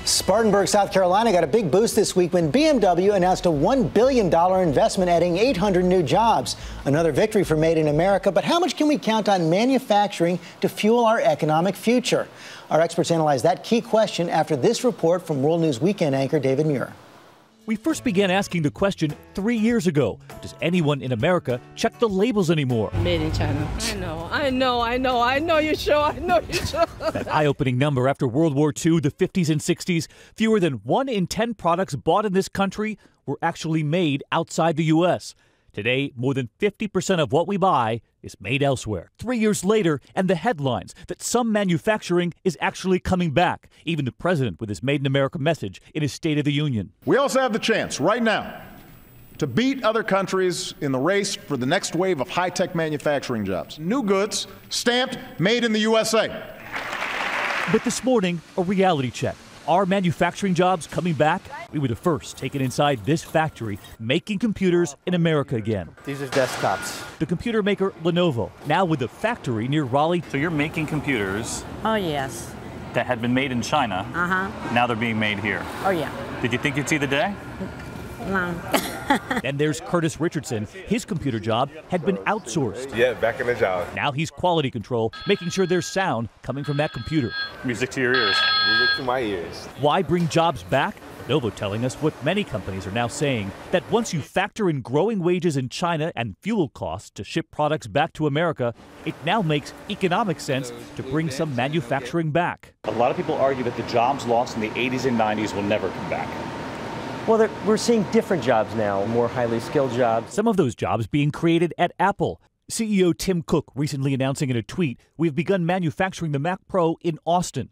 Spartanburg, South Carolina got a big boost this week when BMW announced a $1 billion investment adding 800 new jobs. Another victory for Made in America, but how much can we count on manufacturing to fuel our economic future? Our experts analyze that key question after this report from World News Weekend anchor David Muir. We first began asking the question 3 years ago. Does anyone in America check the labels anymore? Made in China. I know you show. That eye-opening number after World War II, the 50s and 60s, fewer than 1 in 10 products bought in this country were actually made outside the U.S. Today, more than 50% of what we buy is made elsewhere. 3 years later, and the headlines that some manufacturing is actually coming back. Even the president with his Made in America message in his State of the Union. We also have the chance right now to beat other countries in the race for the next wave of high-tech manufacturing jobs. New goods stamped made in the USA. But this morning, a reality check. Are manufacturing jobs coming back? We were the first taken inside this factory making computers in America again. These are desktops. The computer maker Lenovo, now with a factory near Raleigh. So you're making computers Oh, yes. that had been made in China. Now they're being made here. Oh, yeah. Did you think you'd see the day? No. Then there's Curtis Richardson. His computer job had been outsourced. Yeah, back in the job. Now he's quality control, making sure there's sound coming from that computer. Music to your ears. Music to my ears. Why bring jobs back? Lenovo telling us what many companies are now saying, that once you factor in growing wages in China and fuel costs to ship products back to America, it now makes economic sense to bring some manufacturing back. A lot of people argue that the jobs lost in the 80s and 90s will never come back. Well, we're seeing different jobs now, more highly skilled jobs. Some of those jobs being created at Apple. CEO Tim Cook recently announcing in a tweet, we've begun manufacturing the Mac Pro in Austin,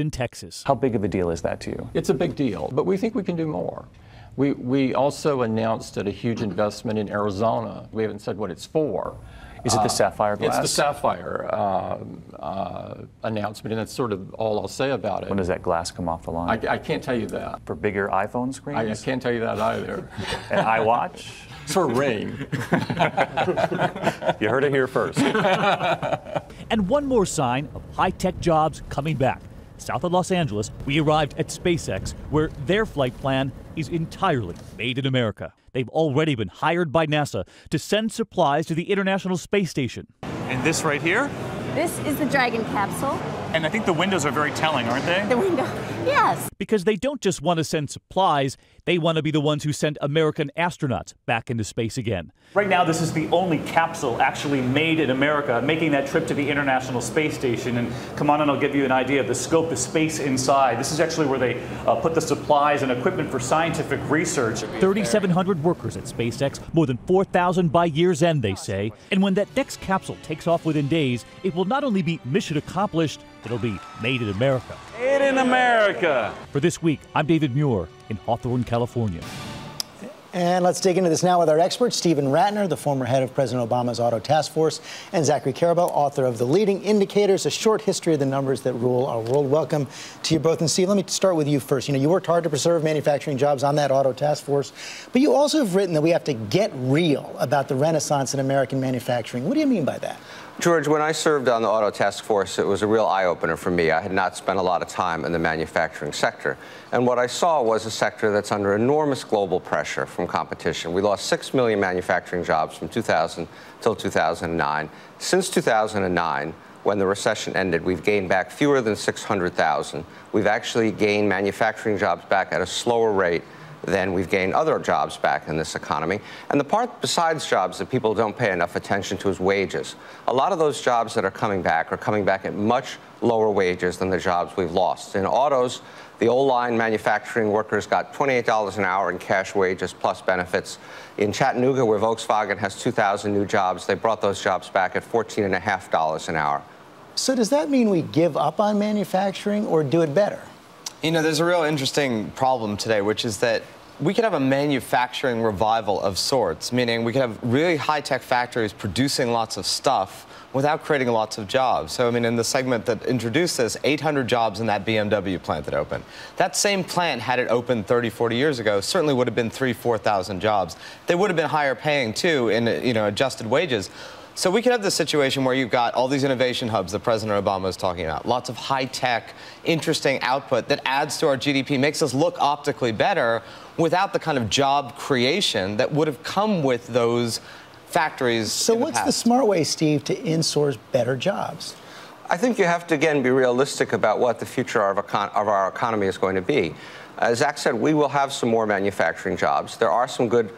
Texas. How big of a deal is that to you? It's a big deal, but we think we can do more. We also announced a huge investment in Arizona. We haven't said what it's for. Is it the sapphire glass? It's the sapphire announcement, and that's sort of all I'll say about it. When does that glass come off the line? I can't tell you that. For bigger iPhone screens? I can't tell you that either. An iWatch? It's for Ring. You heard it here first. And one more sign of high-tech jobs coming back. South of Los Angeles, we arrived at Spacex, where their flight plan is entirely made in America. They've already been hired by NASA to send supplies to the International Space Station. And this right here? This is the Dragon capsule. And I think the windows are very telling, aren't they? The window, yes. Because they don't just want to send supplies, they want to be the ones who send American astronauts back into space again. Right now, this is the only capsule actually made in America, making that trip to the International Space Station. And come on, and I'll give you an idea of the scope, the space inside. This is actually where they put the supplies and equipment for scientific research. 3,700 workers at SpaceX, more than 4,000 by year's end, they say. And when that next capsule takes off within days, it will not only be mission accomplished, it'll be made in America. Made in America. For this week, I'm David Muir in Hawthorne, California. And let's dig into this now with our experts, Stephen Rattner, the former head of President Obama's Auto Task Force, and Zachary Karabel, author of The Leading Indicators, A Short History of the Numbers That Rule Our World. Welcome to you both. And Steve, let me start with you first. You worked hard to preserve manufacturing jobs on that Auto Task Force, but you also have written that we have to get real about the renaissance in American manufacturing. What do you mean by that? George, when I served on the Auto Task Force, it was a real eye-opener for me. I had not spent a lot of time in the manufacturing sector. And what I saw was a sector that's under enormous global pressure from competition. We lost 6 million manufacturing jobs from 2000 till 2009. Since 2009, when the recession ended, we've gained back fewer than 600,000. We've actually gained manufacturing jobs back at a slower rate than we've gained other jobs back in this economy. And the part besides jobs that people don't pay enough attention to is wages. A lot of those jobs that are coming back at much lower wages than the jobs we've lost. In autos, the old line manufacturing workers got $28 an hour in cash wages plus benefits. In Chattanooga, where Volkswagen has 2,000 new jobs, they brought those jobs back at $14.50 an hour. So does that mean we give up on manufacturing or do it better? There's a real interesting problem today, which is that we could have a manufacturing revival of sorts, meaning we could have really high-tech factories producing lots of stuff without creating lots of jobs. So, in the segment that introduced this, 800 jobs in that BMW plant that opened. That same plant, had it opened 30, 40 years ago, certainly would have been 3,000, 4,000 jobs. They would have been higher paying, too, in adjusted wages. So we could have this situation where you've got all these innovation hubs that President Obama is talking about, lots of high-tech, interesting output that adds to our GDP, makes us look optically better without the kind of job creation that would have come with those factories. So what's the smart way, Steve, to insource better jobs? I think you have to, again, be realistic about what the future of our economy is going to be. As Zach said, we will have some more manufacturing jobs. There are some good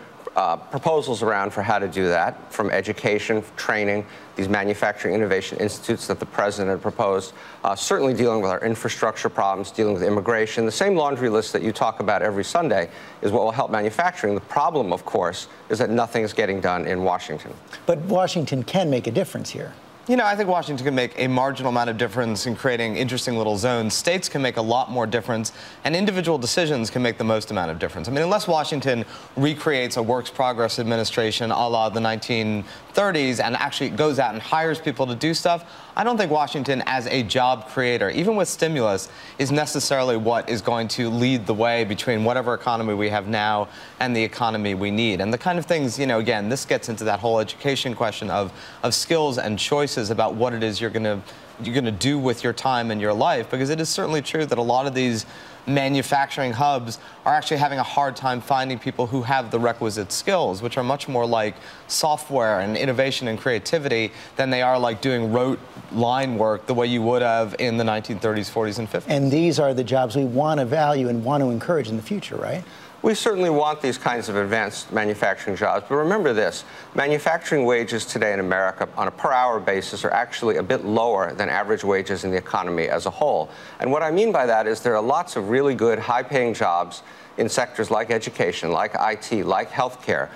proposals around for how to do that, from education, training, these manufacturing innovation institutes that the president had proposed, certainly dealing with our infrastructure problems, dealing with immigration. The same laundry list that you talk about every Sunday is what will help manufacturing. The problem, of course, is that nothing is getting done in Washington. But Washington can make a difference here. You know, I think Washington can make a marginal amount of difference in creating interesting little zones. States can make a lot more difference, and individual decisions can make the most amount of difference. I mean, unless Washington recreates a works progress administration a la the 1930s and actually goes out and hires people to do stuff, I don't think Washington, as a job creator, even with stimulus, is necessarily what is going to lead the way between whatever economy we have now and the economy we need. And the kind of things, you know, again, this gets into that whole education question of skills and choices about what it is you're going to do with your time and your life, because it is certainly true that a lot of these manufacturing hubs are actually having a hard time finding people who have the requisite skills, which are much more like software and innovation and creativity than they are like doing rote line work the way you would have in the 1930s, 40s, and 50s. And these are the jobs we want to value and want to encourage in the future, right? We certainly want these kinds of advanced manufacturing jobs, but remember this, manufacturing wages today in America on a per-hour basis are actually a bit lower than average wages in the economy as a whole. And what I mean by that is there are lots of really good, high-paying jobs in sectors like education, like IT, like healthcare,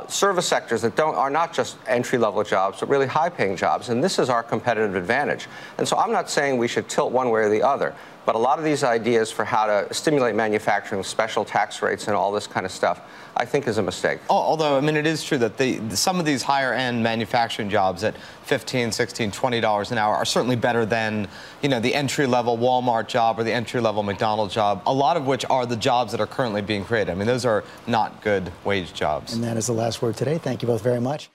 service sectors that are not just entry-level jobs, but really high-paying jobs, and this is our competitive advantage. And so I'm not saying we should tilt one way or the other, but a lot of these ideas for how to stimulate manufacturing, special tax rates and all this kind of stuff, I think is a mistake. Although, I mean, it is true that some of these higher-end manufacturing jobs at $15, $16, $20 an hour are certainly better than, you know, the entry-level Walmart job or the entry-level McDonald's job, a lot of which are the jobs that are currently being created. I mean, those are not good wage jobs. And that is the last word today. Thank you both very much.